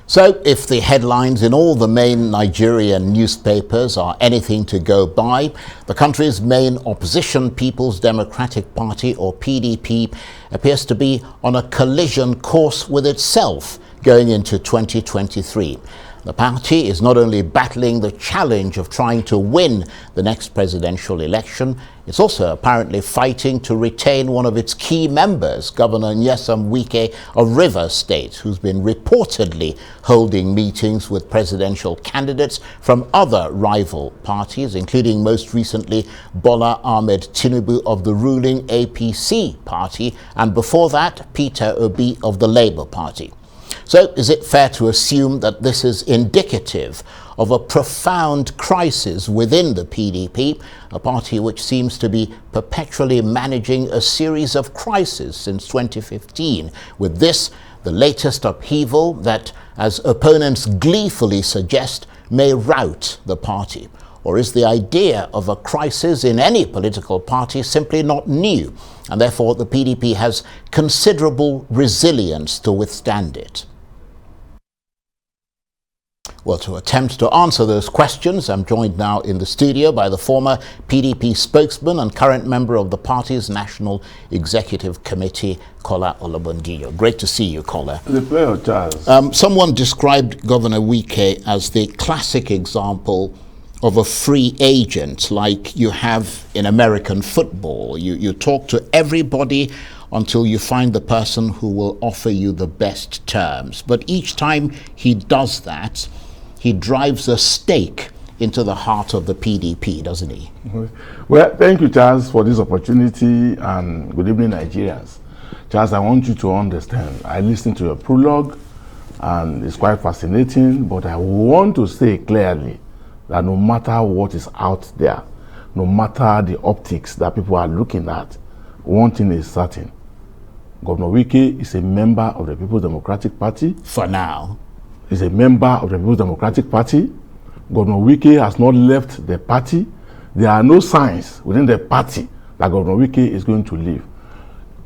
So, if the headlines in all the main Nigerian newspapers are anything to go by, the country's main opposition, People's Democratic Party, or PDP, appears to be on a collision course with itself going into 2023. The party is not only battling the challenge of trying to win the next presidential election, it's also apparently fighting to retain one of its key members, Governor Wike of Rivers State, who's been reportedly holding meetings with presidential candidates from other rival parties, including most recently Bola Ahmed Tinubu of the ruling APC party, and before that, Peter Obi of the Labour Party. So, is it fair to assume that this is indicative of a profound crisis within the PDP, a party which seems to be perpetually managing a series of crises since 2015, with this, the latest upheaval that, as opponents gleefully suggest, may rout the party? Or is the idea of a crisis in any political party simply not new, and therefore the PDP has considerable resilience to withstand it? Well, to attempt to answer those questions, I'm joined now in the studio by the former PDP spokesman and current member of the party's National Executive Committee, Kola Ologbondiyan. Great to see you, Kola. The player, Charles. Someone described Governor Wike as the classic example of a free agent like you have in American football. You talk to everybody until you find the person who will offer you the best terms. But each time he does that, he drives a stake into the heart of the PDP, doesn't he? Well, thank you, Charles, for this opportunity, and good evening, Nigerians. Charles, I want you to understand, I listened to your prologue, and it's quite fascinating, but I want to say clearly that no matter what is out there, no matter the optics that people are looking at, one thing is certain. Governor Wike is a member of the People's Democratic Party. For now. He's a member of the People's Democratic Party. Governor Wike has not left the party. There are no signs within the party that Governor Wike is going to leave.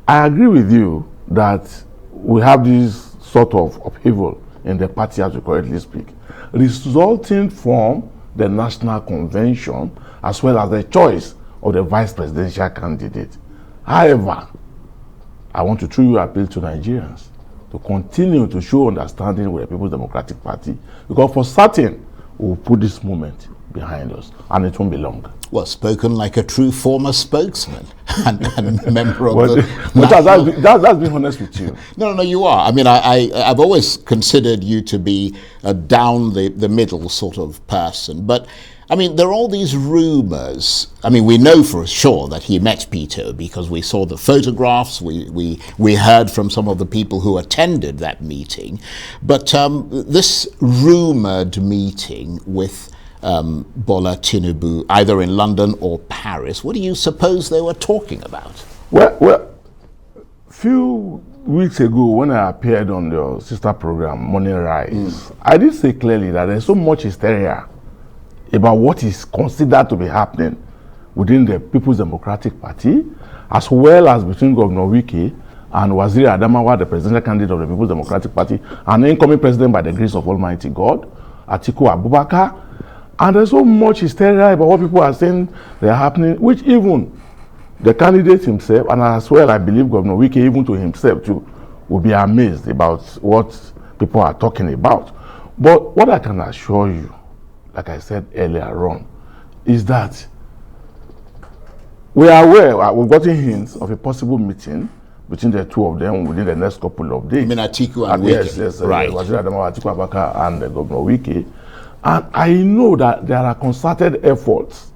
I agree with you that we have this sort of upheaval in the party as we currently speak, resulting from the National Convention as well as the choice of the vice presidential candidate. However, I want to truly appeal to Nigerians to continue to show understanding with the People's Democratic Party, because for certain, we'll put this moment behind us, and it won't be long. Well, spoken like a true former spokesman and member of that's being honest with you. No, you are. I mean, I've always considered you to be a down the middle sort of person, but I mean, there are all these rumors. I mean, we know for sure that he met Peter because we saw the photographs, we heard from some of the people who attended that meeting. But this rumored meeting with Bola Tinubu, either in London or Paris, what do you suppose they were talking about? Well, few weeks ago when I appeared on your sister program, Morning Rise, I did say clearly that there's so much hysteria about what is considered to be happening within the People's Democratic Party, as well as between Governor Wike and Waziri Adamawa, the presidential candidate of the People's Democratic Party, and incoming president by the grace of Almighty God, Atiku Abubakar. And there's so much hysteria about what people are saying they are happening, which even the candidate himself, and as well I believe Governor Wike even to himself too, will be amazed about what people are talking about. But what I can assure you, like I said earlier on, is that we are aware, we've gotten hints of a possible meeting between the two of them within the next couple of days. I mean, Atiku and Wike. Yes, right. Waziri Adamawa, Atiku Abubakar and Governor Wike. And I know that there are concerted efforts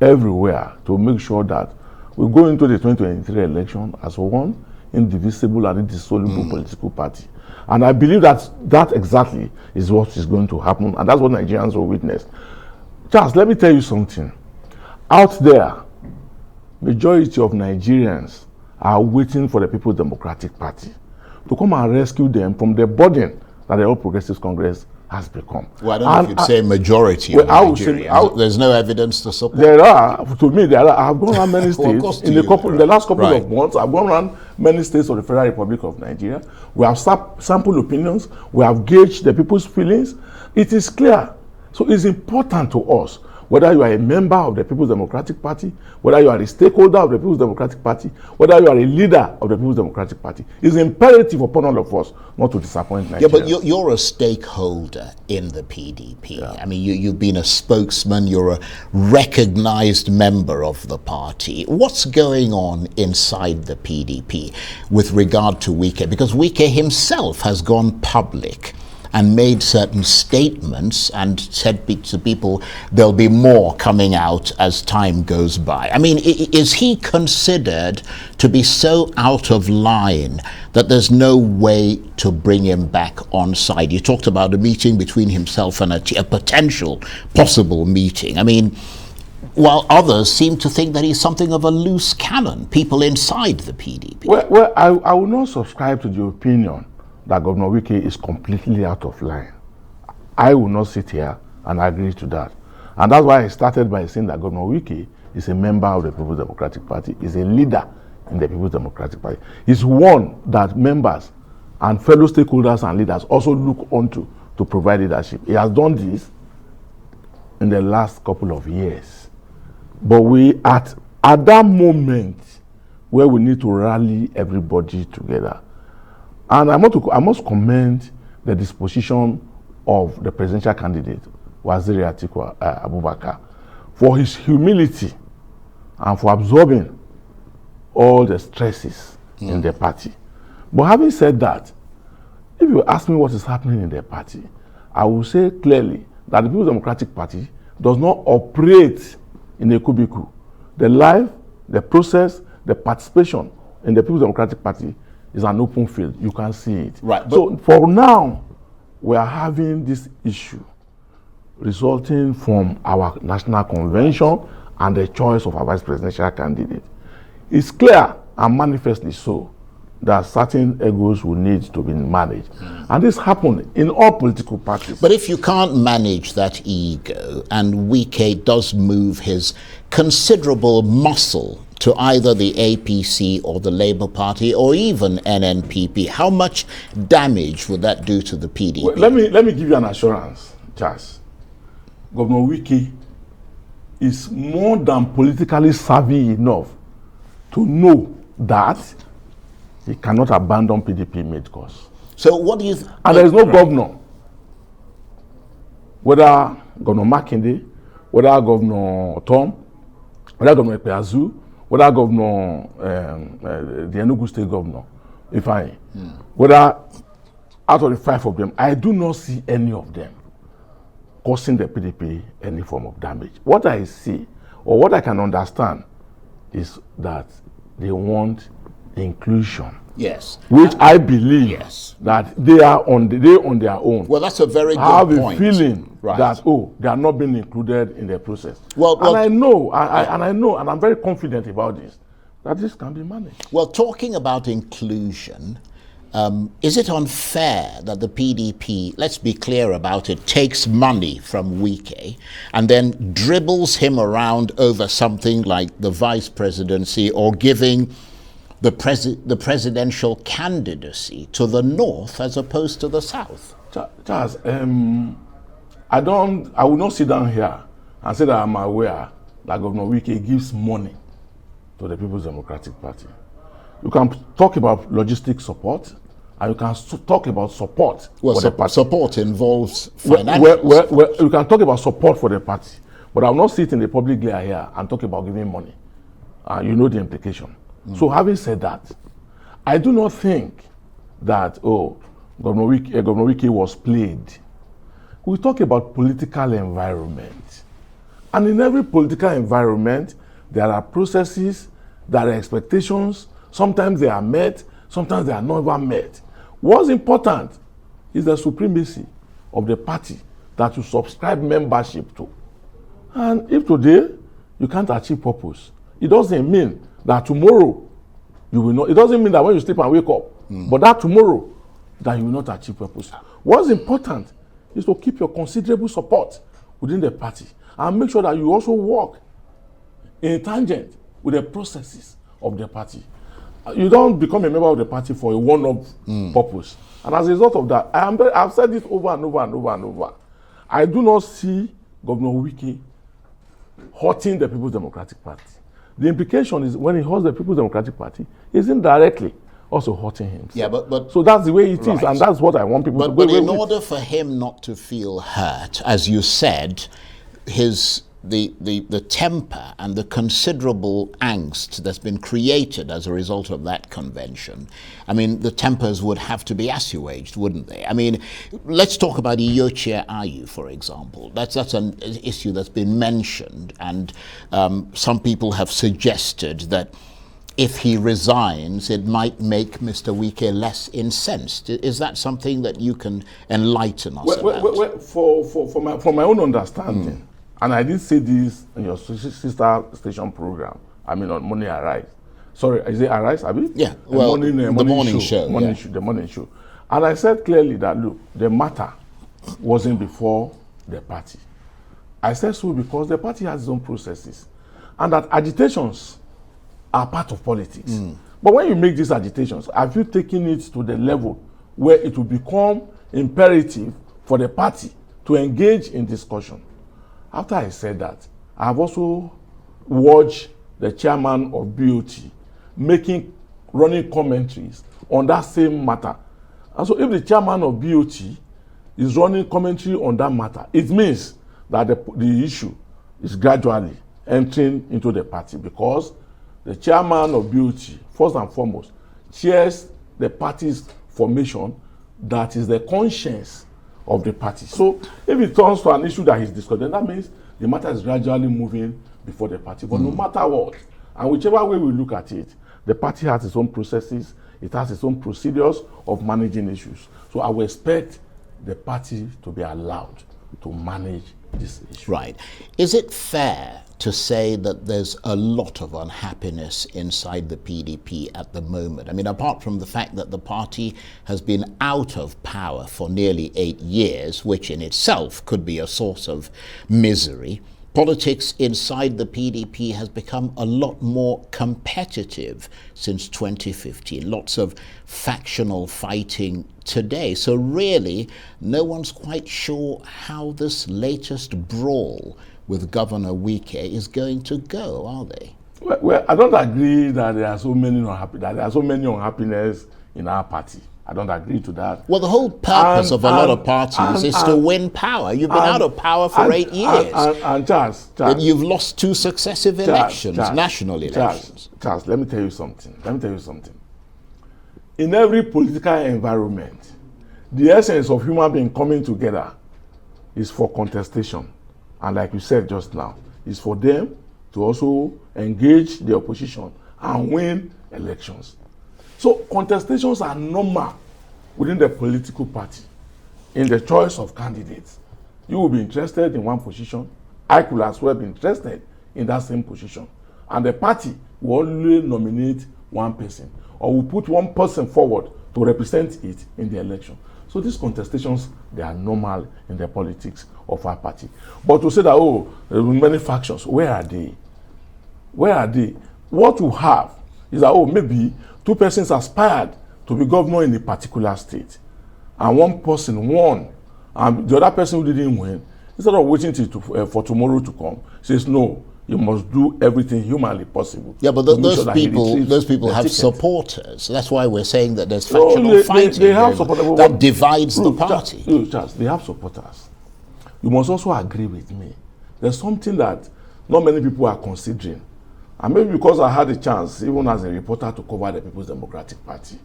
everywhere to make sure that we go into the 2023 election as one indivisible and indissoluble political party. And I believe that exactly is what is going to happen, and that's what Nigerians will witness. Charles, let me tell you something. Out there, majority of Nigerians are waiting for the People's Democratic Party to come and rescue them from the burden that the All Progressives Congress has become. Well, I don't know if you'd say majority of Nigerians. There's no evidence to support. There are, to me, there are. I've gone around many states in the last couple of months. I've gone around many states of the Federal Republic of Nigeria. We have sample opinions. We have gauged the people's feelings. It is clear. So it's important to us, whether you are a member of the People's Democratic Party, whether you are a stakeholder of the People's Democratic Party, whether you are a leader of the People's Democratic Party, it's imperative upon all of us not to disappoint Nigeria. Yeah, but you're a stakeholder in the PDP. Yeah. I mean, you've been a spokesman, you're a recognized member of the party. What's going on inside the PDP with regard to Wike? Because Wike himself has gone public and made certain statements and said to people there'll be more coming out as time goes by. I mean, is he considered to be so out of line that there's no way to bring him back on side? You talked about a meeting between himself and a potential possible meeting. I mean, while others seem to think that he's something of a loose cannon, people inside the PDP. Well, I will not subscribe to the opinion that Governor Wike is completely out of line. I will not sit here and agree to that. And that's why I started by saying that Governor Wike is a member of the People's Democratic Party, is a leader in the People's Democratic Party. He's one that members and fellow stakeholders and leaders also look onto to provide leadership. He has done this in the last couple of years. But we at that moment where we need to rally everybody together. And I must commend the disposition of the presidential candidate, Waziri Atiku Abubakar, for his humility and for absorbing all the stresses in the party. But having said that, if you ask me what is happening in the party, I will say clearly that the People's Democratic Party does not operate in a cubicle. The life, the process, the participation in the People's Democratic Party is an open field. You can see it. Right. So for now, we are having this issue resulting from our national convention and the choice of our vice presidential candidate. It's clear and manifestly so that certain egos will need to be managed. And this happened in all political parties. But if you can't manage that ego, and Wike does move his considerable muscle to either the APC or the Labour Party or even NNPP, how much damage would that do to the PDP? Well, let me give you an assurance, Charles. Governor Wike is more than politically savvy enough to know that he cannot abandon PDP mid-course. So what do you... And there is no governor, whether Governor Makinde, whether Governor Tom, whether Governor Ekpeazu, whether Governor, the Enugu State Governor, whether out of the 5 of them, I do not see any of them causing the PDP any form of damage. What I see, or what I can understand, is that they want inclusion. Yes. Which I believe that they are on their own. Well, that's a very good point. I have point. a feeling that, they are not being included in the process. Well, and I know, and I'm very confident about this, that this can be managed. Well, talking about inclusion, is it unfair that the PDP, let's be clear about it, takes money from Wike and then dribbles him around over something like the vice presidency or giving the presidential candidacy to the north as opposed to the south? Charles, I will not sit down here and say that I'm aware that Governor Wike gives money to the People's Democratic Party. You can talk about logistic support, and you can talk about support for the party. Support involves financial well, you can talk about support for the party, but I will not sit in the public glare here and talk about giving money. You know the implication. So having said that, I do not think that, Governor Wike was played. We talk about political environment. And in every political environment, there are processes, there are expectations. Sometimes they are met, sometimes they are never met. What's important is the supremacy of the party that you subscribe membership to. And if today you can't achieve purpose, it doesn't mean that tomorrow you will not. It doesn't mean that when you sleep and wake up, but that tomorrow that you will not achieve purpose. What's important is to keep your considerable support within the party and make sure that you also work in tangent with the processes of the party. You don't become a member of the party for a one-off purpose. And as a result of that, I've said this over and over and over and over. I do not see Governor Wike hurting the People's Democratic Party. The implication is when he hurts the People's Democratic Party, he's indirectly also hurting him. Yeah, but so that's the way it is, and that's what I want people to. But in order for him not to feel hurt, as you said, the temper and the considerable angst that's been created as a result of that convention, I mean, the tempers would have to be assuaged, wouldn't they? I mean, let's talk about Iyochie Ayu, for example. That's an issue that's been mentioned, and some people have suggested that if he resigns, it might make Mr. Wike less incensed. Is that something that you can enlighten us about? For my own understanding, and I did say this in your sister station program, I mean on Money Arise. Sorry, is it Arise, Abi? Yeah, well, the morning show. The morning show. And I said clearly that, look, the matter wasn't before the party. I said so because the party has its own processes. And that agitations are part of politics. But when you make these agitations, have you taken it to the level where it will become imperative for the party to engage in discussion? After I said that, I have also watched the chairman of BOT running commentaries on that same matter. And so if the chairman of BOT is running commentary on that matter, it means that the issue is gradually entering into the party, because the chairman of BOT, first and foremost, chairs the party's formation that is the conscience of the party. So if it turns to an issue that is discussed, then that means the matter is gradually moving before the party. But no matter what, and whichever way we look at it, the party has its own processes, it has its own procedures of managing issues. So I will expect the party to be allowed to manage this issue. Right. Is it fair to say that there's a lot of unhappiness inside the PDP at the moment? I mean, apart from the fact that the party has been out of power for nearly 8 years, which in itself could be a source of misery, politics inside the PDP has become a lot more competitive since 2015. Lots of factional fighting today. So really, no one's quite sure how this latest brawl with Governor Wike is going to go, are they? Well, I don't agree that there are so many unhappiness in our party. I don't agree to that. Well, the whole purpose of a lot of parties is to win power. You've been out of power for 8 years. And Charles, you've lost 2 successive elections, national elections. Charles, let me tell you something. In every political environment, the essence of human being coming together is for contestation. And like you said just now, is for them to also engage the opposition and win elections. So contestations are normal within the political party in the choice of candidates. You will be interested in one position. I could as well be interested in that same position. And the party will only nominate one person, or will put one person forward to represent it in the election. So these contestations, they are normal in the politics of our party. But to say that, oh, there are many factions, where are they? Where are they? What we have is that, oh, maybe 2 persons aspired to be governor in a particular state, and one person won, and the other person who didn't win, instead of waiting for tomorrow to come, says, no, you must do everything humanly possible. Yeah, but those people have supporters. That's why we're saying that there's factional fighting they have supporters that divides the party. Charles, they have supporters. You must also agree with me. There's something that not many people are considering. And maybe because I had a chance, even as a reporter, to cover the People's Democratic Party.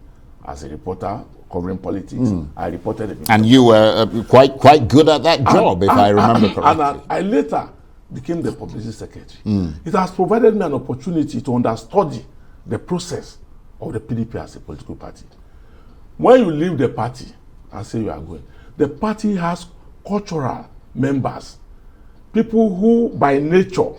As a reporter covering politics, I reported the People's And you were quite good at that job, if I remember correctly. And I later became the publicity secretary. It has provided me an opportunity to understudy the process of the PDP as a political party. When you leave the party and say you are going, the party has cultural members, people who by nature,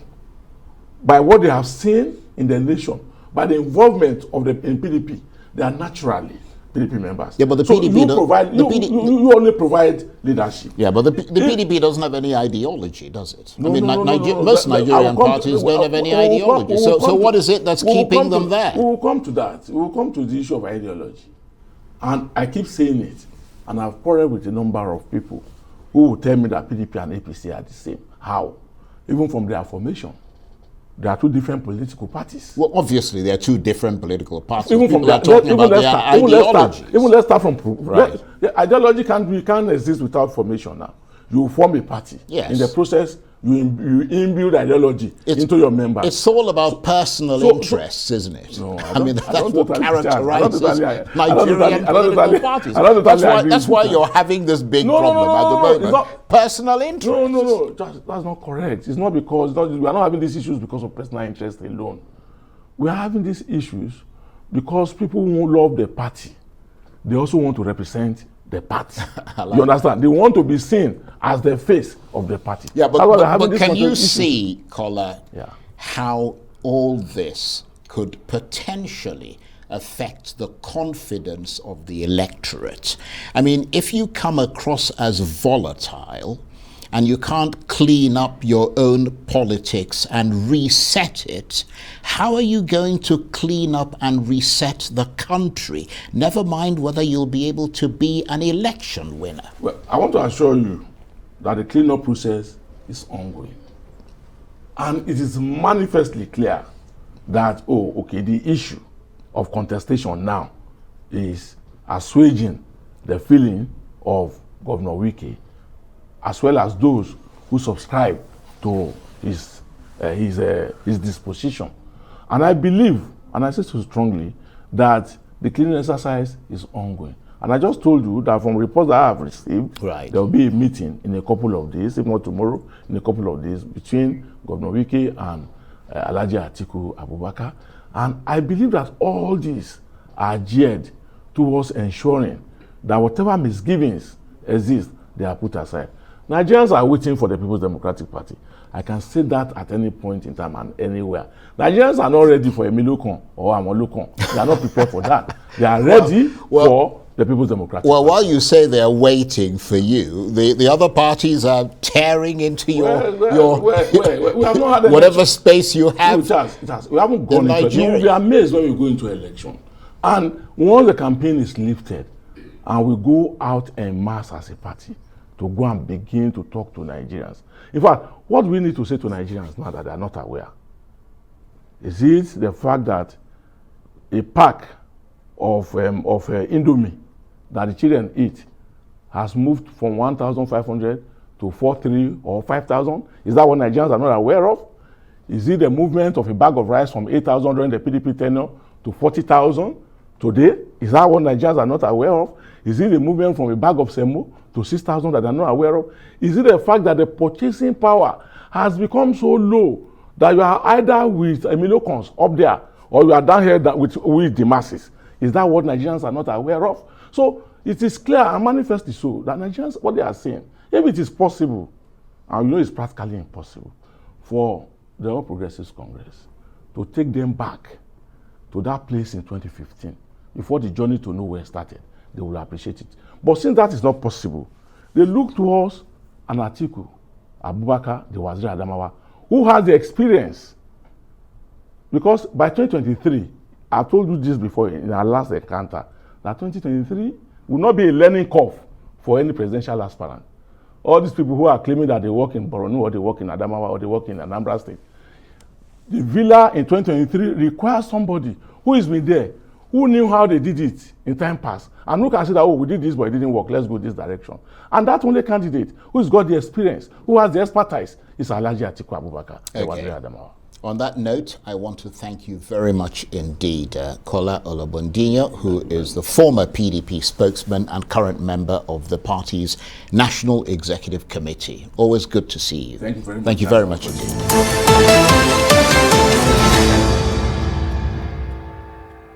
by what they have seen in the nation, by the involvement of in PDP, they are naturally PDP members. Yeah, but the so PDP you provide, you only provide leadership. Yeah, but the PDP doesn't have any ideology, does it? No, I mean, no, most Nigerian parties don't have any ideology. So what is it that's keeping them there? We will come to that. We will come to the issue of ideology. And I keep saying it, and I've quarreled with a number of people who will tell me that PDP and APC are the same. How? Even from their formation. There are two different political parties. Well, obviously, there are two different political parties. Even People from are talking about their ideologies. Even let's start from right. The ideology can't exist without formation now. You form a party. Yes. In the process, you imbue ideology into your members. It's all about personal interests, isn't it? No, I mean, that's what characterizes Nigerian political parties. That's why you're having this big problem at the moment. Personal interest. No. That's not correct. It's not because we are not having these issues because of personal interest alone. We are having these issues because people who love the party, they also want to represent the party. You understand? They want to be seen as the face of the party. Yeah, but can you see, Kola, how all this could potentially affect the confidence of the electorate? I mean, if you come across as volatile and you can't clean up your own politics and reset it, how are you going to clean up and reset the country? Never mind whether you'll be able to be an election winner. Well, I want to assure you that the cleanup process is ongoing. And it is manifestly clear that, the issue of contestation now is assuaging the feeling of Governor Wike, as well as those who subscribe to his disposition. And I believe, and I say so strongly, that the cleaning exercise is ongoing. And I just told you that from reports that I have received, there will be a meeting in a couple of days, if not tomorrow, in a couple of days, between Governor Wike and Alhaji Atiku Abubakar. And I believe that all these are geared towards ensuring that whatever misgivings exist, they are put aside. Nigerians are waiting for the People's Democratic Party. I can say that at any point in time and anywhere. Nigerians are not ready for a Milokon or a Molokon. They are not prepared for that. They are ready for the People's Democratic Party. While you say they're waiting for you, the other parties are tearing into your we have not had whatever space you have. We haven't gone into it. You will be amazed when we go into election. And once the campaign is lifted and we go out en masse as a party to go and begin to talk to Nigerians. In fact, what we need to say to Nigerians now that they are not aware, is it the fact that a pack of Indomie that the children eat has moved from 1,500 to 4,300 or 5,000? Is that what Nigerians are not aware of? Is it the movement of a bag of rice from 8,000 during the PDP tenure to 40,000 today? Is that what Nigerians are not aware of? Is it the movement from a bag of semo to 6,000 that they are not aware of? Is it the fact that the purchasing power has become so low that you are either with Emilocons up there or you are down here with the masses? Is that what Nigerians are not aware of? So it is clear and manifestly so that Nigerians, what they are saying, if it is possible, and you know it's practically impossible, for the All Progressives Congress to take them back to that place in 2015, before the journey to nowhere started, they will appreciate it. But since that is not possible, they look towards an Atiku Abubakar, the Waziri Adamawa, who has the experience. Because by 2023, I told you this before in our last encounter, that 2023 will not be a learning curve for any presidential aspirant. All these people who are claiming that they work in Borno or they work in Adamawa or they work in Anambra State. The villa in 2023 requires somebody who has been there, who knew how they did it in time past, and who can say that, we did this, but it didn't work, let's go this direction. And that only candidate who's got the experience, who has the expertise, is Alhaji Atiku Abubakar, the Waziri Adamawa. On that note, I want to thank you very much indeed, Kola Ologbondiyan, who is the former PDP spokesman and current member of the party's National Executive Committee. Always good to see you. Thank you very much. Thank you very much indeed.